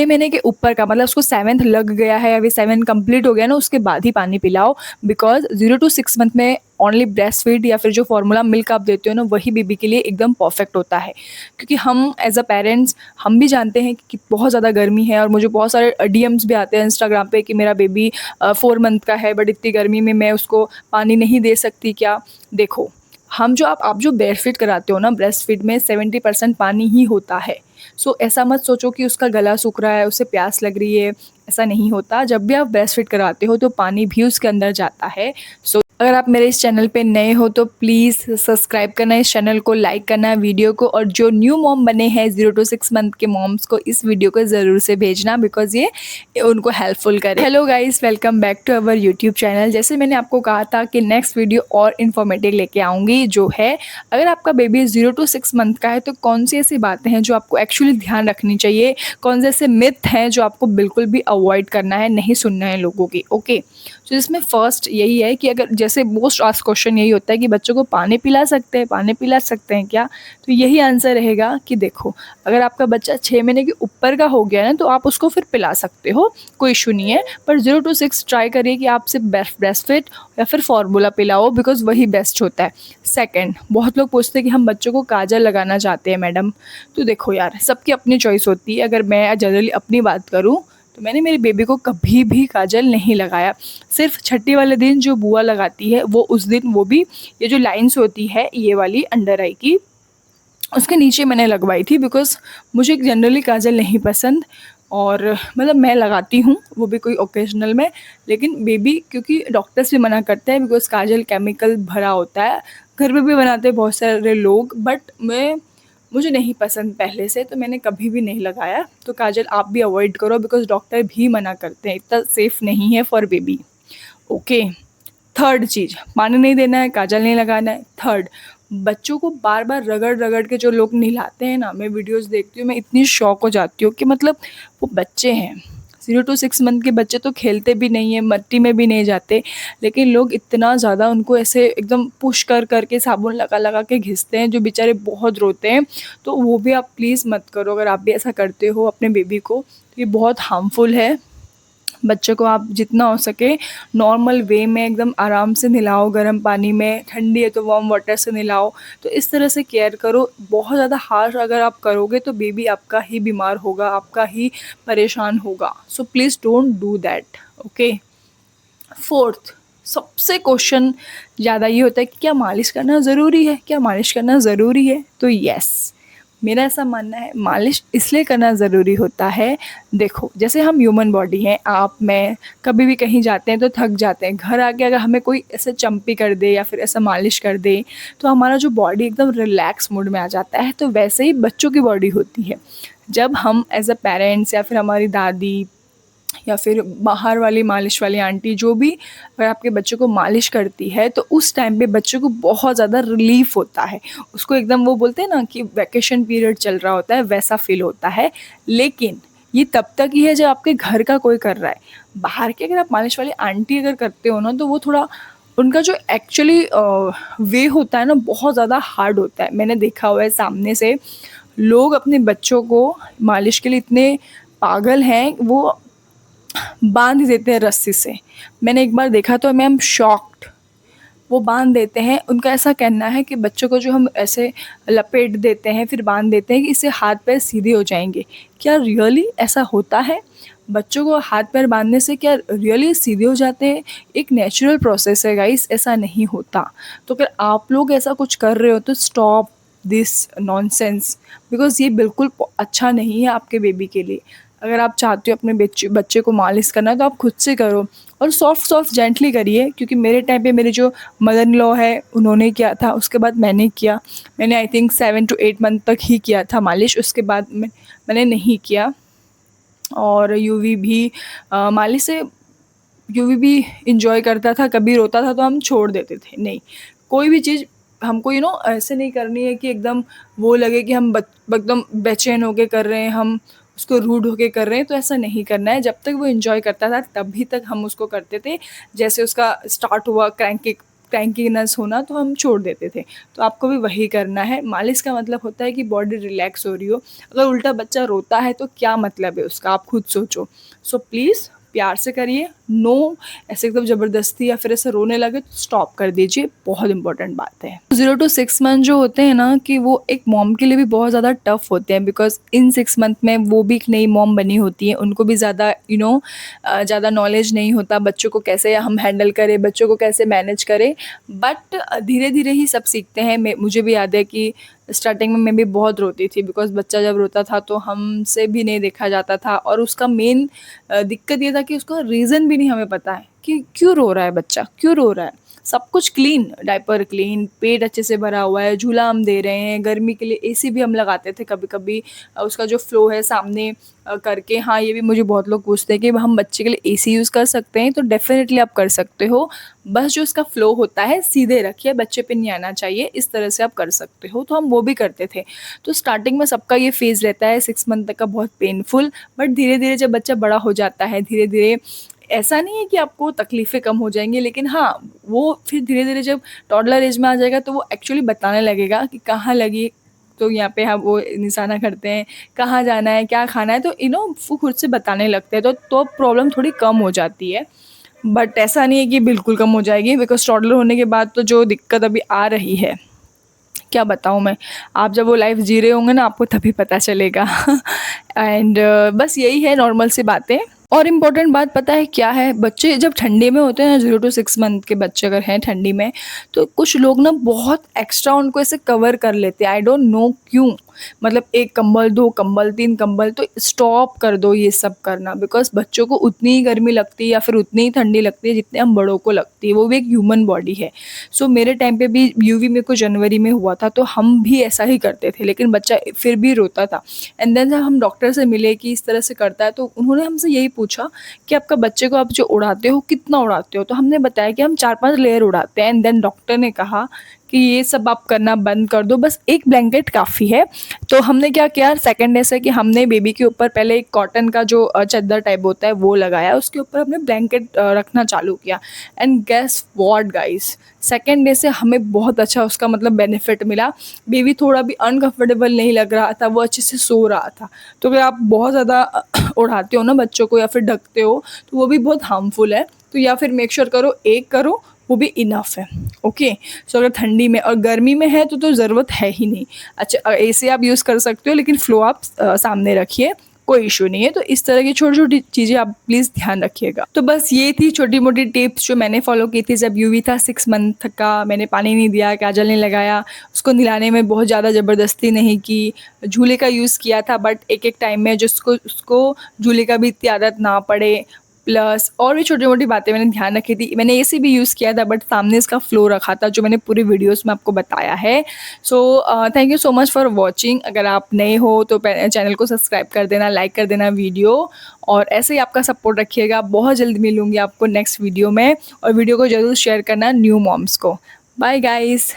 6 महीने के ऊपर का, मतलब उसको 7th लग गया है या फिर 7 कंप्लीट हो गया ना, उसके बाद ही पानी पिलाओ। बिकॉज़ 0 टू 6 मंथ में ओनली ब्रेस्ट फीड या फिर जो फॉर्मूला मिल्क आप देते हो ना, वही बेबी के लिए एकदम परफेक्ट होता है। क्योंकि हम एज़ अ पेरेंट्स हम भी जानते हैं कि बहुत ज़्यादा गर्मी है, और मुझे बहुत सारे डीएम्स भी आते हैं इंस्टाग्राम पे कि मेरा बेबी 4 मंथ का है बट इतनी गर्मी में मैं उसको पानी नहीं दे सकती क्या? देखो, हम जो आप जो ब्रेस्ट फीड कराते हो ना, ब्रेस्ट फीड में 70% पानी ही होता है। सो ऐसा मत सोचो कि उसका गला सूख रहा है, उसे प्यास लग रही है, ऐसा नहीं होता। जब भी आप ब्रेस्ट फीड कराते हो तो पानी भी उसके अंदर जाता है। सो अगर आप मेरे इस चैनल पे नए हो तो प्लीज़ सब्सक्राइब करना, इस चैनल को लाइक करना है वीडियो को, और जो न्यू मॉम बने हैं 0 टू 6 मंथ के मॉम्स को इस वीडियो को ज़रूर से भेजना, बिकॉज़ ये उनको हेल्पफुल करे। Hello guys, welcome back to our YouTube channel. जैसे मैंने आपको कहा था कि नेक्स्ट वीडियो और इन्फॉर्मेटिव लेके आऊँगी, जो है अगर आपका बेबी 0 टू 6 मंथ का है तो कौन सी ऐसी बातें हैं जो आपको एक्चुअली ध्यान रखनी चाहिए, कौन से ऐसे मिथ हैं जो आपको बिल्कुल भी अवॉइड करना है, नहीं सुनना है लोगों की। ओके, तो इसमें फर्स्ट यही है कि अगर जैसे मोस्ट आस्क्ड क्वेश्चन यही होता है कि बच्चों को पानी पिला सकते हैं, पानी पिला सकते हैं क्या? तो यही आंसर रहेगा कि देखो, अगर आपका बच्चा 6 महीने के ऊपर का हो गया है ना, तो आप उसको फिर पिला सकते हो, कोई इशू नहीं है। पर 0 टू 6 ट्राई करिए कि आप सिर्फ ब्रेस्ट फीड या फिर फार्मूला पिलाओ, बिकॉज वही बेस्ट होता है। सेकंड, बहुत लोग पूछते हैं कि हम बच्चों को काजल लगाना चाहते हैं मैडम। तो देखो यार, सबकी अपनी चॉइस होती है। अगर मैं जनरली अपनी बात करूँ तो मैंने मेरी बेबी को कभी भी काजल नहीं लगाया। सिर्फ छठी वाले दिन जो बुआ लगाती है वो उस दिन, वो भी ये जो लाइन्स होती है ये वाली अंडर आई की, उसके नीचे मैंने लगवाई थी, बिकॉज़ मुझे जनरली काजल नहीं पसंद। और मतलब मैं लगाती हूँ वो भी कोई ओकेजनल में, लेकिन बेबी क्योंकि डॉक्टर्स भी मना करते हैं बिकॉज़ काजल केमिकल भरा होता है। घर पे भी बनाते हैं बहुत सारे लोग, बट मुझे नहीं पसंद पहले से, तो मैंने कभी भी नहीं लगाया। तो काजल आप भी अवॉइड करो, बिकॉज़ डॉक्टर भी मना करते हैं, इतना सेफ़ नहीं है फॉर बेबी। ओके। थर्ड चीज़, पानी नहीं देना है, काजल नहीं लगाना है। थर्ड, बच्चों को बार बार रगड़ रगड़ के जो लोग नहलाते हैं ना, मैं वीडियोस देखती हूँ, मैं इतनी शॉक हो जाती हूँ कि मतलब वो बच्चे हैं, 0 टू 6 मंथ के बच्चे तो खेलते भी नहीं है, मट्टी में भी नहीं जाते, लेकिन लोग इतना ज़्यादा उनको ऐसे एकदम पुश कर करके साबुन लगा लगा के घिसते हैं, जो बेचारे बहुत रोते हैं। तो वो भी आप प्लीज़ मत करो। अगर आप भी ऐसा करते हो अपने बेबी को तो ये बहुत हार्मफुल है। बच्चों को आप जितना हो सके नॉर्मल वे में एकदम आराम से नहलाओ, गर्म पानी में, ठंडी है तो वार्म वाटर से नहलाओ। तो इस तरह से केयर करो। बहुत ज़्यादा हार्श अगर आप करोगे तो बेबी आपका ही बीमार होगा, आपका ही परेशान होगा। So please don't do that. Okay. Fourth, सबसे क्वेश्चन ज़्यादा ये होता है कि क्या मालिश करना ज़रूरी है, क्या मालिश करना ज़रूरी है? तो यस, मेरा ऐसा मानना है, मालिश इसलिए करना ज़रूरी होता है। देखो, जैसे हम ह्यूमन बॉडी हैं, आप मैं कभी भी कहीं जाते हैं तो थक जाते हैं, घर आके अगर हमें कोई ऐसे चम्पी कर दे या फिर ऐसा मालिश कर दे तो हमारा जो बॉडी एकदम रिलैक्स मूड में आ जाता है। तो वैसे ही बच्चों की बॉडी होती है। जब हम एज अ पेरेंट्स या फिर हमारी दादी या फिर बाहर वाली मालिश वाली आंटी जो भी अगर आपके बच्चों को मालिश करती है, तो उस टाइम पे बच्चों को बहुत ज़्यादा रिलीफ होता है। उसको एकदम, वो बोलते हैं ना कि वैकेशन पीरियड चल रहा होता है, वैसा फील होता है। लेकिन ये तब तक ही है जब आपके घर का कोई कर रहा है। बाहर की अगर आप मालिश वाली आंटी अगर करते हो ना, तो वो थोड़ा उनका जो एक्चुअली वे होता है ना, बहुत ज़्यादा हार्ड होता है। मैंने देखा हुआ है सामने से, लोग अपने बच्चों को मालिश के लिए इतने पागल हैं, वो बांध देते हैं रस्सी से। मैंने एक बार देखा तो मैं, आई एम शॉक्ड। वो बांध देते हैं, उनका ऐसा कहना है कि बच्चों को जो हम ऐसे लपेट देते हैं फिर बांध देते हैं कि इससे हाथ पैर सीधे हो जाएंगे। क्या रियली ऐसा होता है? बच्चों को हाथ पैर बांधने से क्या रियली सीधे हो जाते हैं? एक नेचुरल प्रोसेस है गाइस, ऐसा नहीं होता। तो अगर आप लोग ऐसा कुछ कर रहे हो तो स्टॉप दिस नॉनसेंस, बिकॉज़ ये बिल्कुल अच्छा नहीं है आपके बेबी के लिए। अगर आप चाहते हो अपने बच्चे बच्चे को मालिश करना है तो आप खुद से करो, और सॉफ्ट सॉफ्ट जेंटली करिए। क्योंकि मेरे टाइम पे मेरे जो मदर इन लॉ है उन्होंने किया था, उसके बाद मैंने किया। मैंने आई थिंक 7 टू 8 मंथ तक ही किया था मालिश, उसके बाद मैंने नहीं किया। और यूवी भी मालिश से यूवी भी इंजॉय करता था। कभी रोता था तो हम छोड़ देते थे। नहीं, कोई भी चीज़ हमको ऐसे नहीं करनी है कि एकदम वो लगे कि हम एकदम बेचैन होके कर रहे हैं, हम उसको रूड होके कर रहे हैं। तो ऐसा नहीं करना है। जब तक वो इंजॉय करता था तभी तक हम उसको करते थे। जैसे उसका स्टार्ट हुआ क्रैंकी क्रैंकीनेस होना, तो हम छोड़ देते थे। तो आपको भी वही करना है। मालिश का मतलब होता है कि बॉडी रिलैक्स हो रही हो। अगर उल्टा बच्चा रोता है तो क्या मतलब है उसका, आप खुद सोचो। सो प्लीज़ प्यार से करिए, नो ऐसे एकदम ज़बरदस्ती या फिर ऐसे रोने लगे तो स्टॉप कर दीजिए, बहुत इंपॉर्टेंट बात है। 0 टू 6 मंथ जो होते हैं ना, कि वो एक मॉम के लिए भी बहुत ज़्यादा टफ होते हैं, बिकॉज़ इन 6 मंथ में वो भी एक नई मॉम बनी होती है, उनको भी ज़्यादा ज़्यादा नॉलेज नहीं होता बच्चों को कैसे हम हैंडल करें, बच्चों को कैसे मैनेज करें। बट धीरे धीरे ही सब सीखते हैं। मुझे भी याद है कि स्टार्टिंग में मैं भी बहुत रोती थी, बिकॉज़ बच्चा जब रोता था तो हमसे भी नहीं देखा जाता था, और उसका मेन दिक्कत ये था कि उसका रीज़न भी नहीं हमें पता है कि क्यों रो रहा है बच्चा, क्यों रो रहा है। सब कुछ क्लीन, डायपर क्लीन, पेट अच्छे से भरा हुआ है, झूला हम दे रहे हैं, गर्मी के लिए एसी भी हम लगाते थे कभी-कभी। उसका जो फ्लो है सामने करके, हाँ, ये भी मुझे बहुत लोग पूछते हैं कि हम बच्चे के लिए एसी यूज़ कर सकते हैं, तो डेफ़िनेटली आप कर सकते हो। बस जो इसका फ्लो होता है सीधे रखिए, बच्चे पे नहीं आना चाहिए, इस तरह से आप कर सकते हो। तो हम वो भी करते थे। तो स्टार्टिंग में सबका ये फ़ेज़ रहता है 6 मंथ तक का बहुत पेनफुल, बट धीरे-धीरे जब बच्चा बड़ा हो जाता है, धीरे-धीरे ऐसा नहीं है कि आपको तकलीफ़ें कम हो जाएँगी, लेकिन हाँ, वो फिर धीरे-धीरे जब टॉडलर एज में आ जाएगा तो वो एक्चुअली बताने लगेगा कि कहाँ लगी, तो यहाँ पे हम वो निशाना करते हैं, कहाँ जाना है, क्या खाना है, तो वो खुद से बताने लगते हैं, तो प्रॉब्लम थोड़ी कम हो जाती है। बट ऐसा नहीं है कि बिल्कुल कम हो जाएगी, बिकॉज़ टॉडलर होने के बाद तो जो दिक्कत अभी आ रही है, क्या बताऊँ मैं? आप जब वो लाइफ़ जी रहे होंगे ना, आपको तभी पता चलेगा। एंड बस यही है, नॉर्मल सी बातें। और इम्पोर्टेंट बात पता है क्या है? बच्चे जब ठंडी में होते हैं ना, 0 टू 6 मंथ के बच्चे अगर हैं ठंडी में, तो कुछ लोग ना बहुत एक्स्ट्रा उनको ऐसे कवर कर लेते हैं, आई डोंट नो क्यों? मतलब 1 कंबल, 2 कंबल, 3 कंबल, तो स्टॉप कर दो ये सब करना, बिकॉज़ बच्चों को उतनी ही गर्मी लगती है या फिर उतनी ही ठंडी लगती है जितनी हम बड़ों को लगती है, वो भी एक ह्यूमन बॉडी है। सो मेरे टाइम पे भी यूवी मेरे को जनवरी में हुआ था, तो हम भी ऐसा ही करते थे, लेकिन बच्चा फिर भी रोता था। एंड देन जब हम डॉक्टर से मिले कि इस तरह से करता है, तो उन्होंने हमसे यही पूछा कि आपका बच्चे को आप जो उड़ाते हो कितना उड़ाते हो? तो हमने बताया कि हम 4-5 लेयर उड़ाते हैं। एंड देन डॉक्टर ने कहा कि ये सब आप करना बंद कर दो, बस 1 ब्लैंकेट काफ़ी है। तो हमने क्या किया, सेकंड डे से कि हमने बेबी के ऊपर पहले एक कॉटन का जो चद्दर टाइप होता है वो लगाया, उसके ऊपर हमने ब्लैंकेट रखना चालू किया। And guess what guys, second day से हमें बहुत अच्छा उसका मतलब बेनिफिट मिला। बेबी थोड़ा भी अनकंफर्टेबल नहीं लग रहा था, वो अच्छे से सो रहा था। तो अगर आप बहुत ज़्यादा उड़ाते हो ना बच्चों को या फिर ढकते हो, तो वो भी बहुत हार्मफुल है। तो या फिर मेक श्योर करो एक करो, वो भी इनफ है। ओके। सो अगर ठंडी में और गर्मी में है तो ज़रूरत है ही नहीं। अच्छा, एसी आप यूज़ कर सकते हो, लेकिन फ्लो आप सामने रखिए, कोई इशू नहीं है। तो इस तरह की छोटी-छोटी चीज़ें आप प्लीज़ ध्यान रखिएगा। तो बस ये थी छोटी-मोटी टिप्स जो मैंने फ़ॉलो की थी जब यूवी था 6 मंथ का। मैंने पानी नहीं दिया, काजल नहीं लगाया, उसको नहलाने में बहुत ज़्यादा ज़बरदस्ती नहीं की, झूले का यूज़ किया था, बट एक-एक टाइम में जिसको उसको झूले का भी इतनी आदत ना पड़े। प्लस और भी छोटी-मोटी बातें मैंने ध्यान रखी थी। मैंने एसी भी यूज़ किया था, बट सामने इसका फ्लो रखा था, जो मैंने पूरी वीडियोज़ में आपको बताया है। So thank you so much for watching. अगर आप नए हो तो चैनल को सब्सक्राइब कर देना, लाइक कर देना वीडियो, और ऐसे ही आपका सपोर्ट रखिएगा। बहुत जल्द मिलूँगी आपको नेक्स्ट वीडियो में, और वीडियो को ज़रूर शेयर करना न्यू मॉम्स को। Bye guys.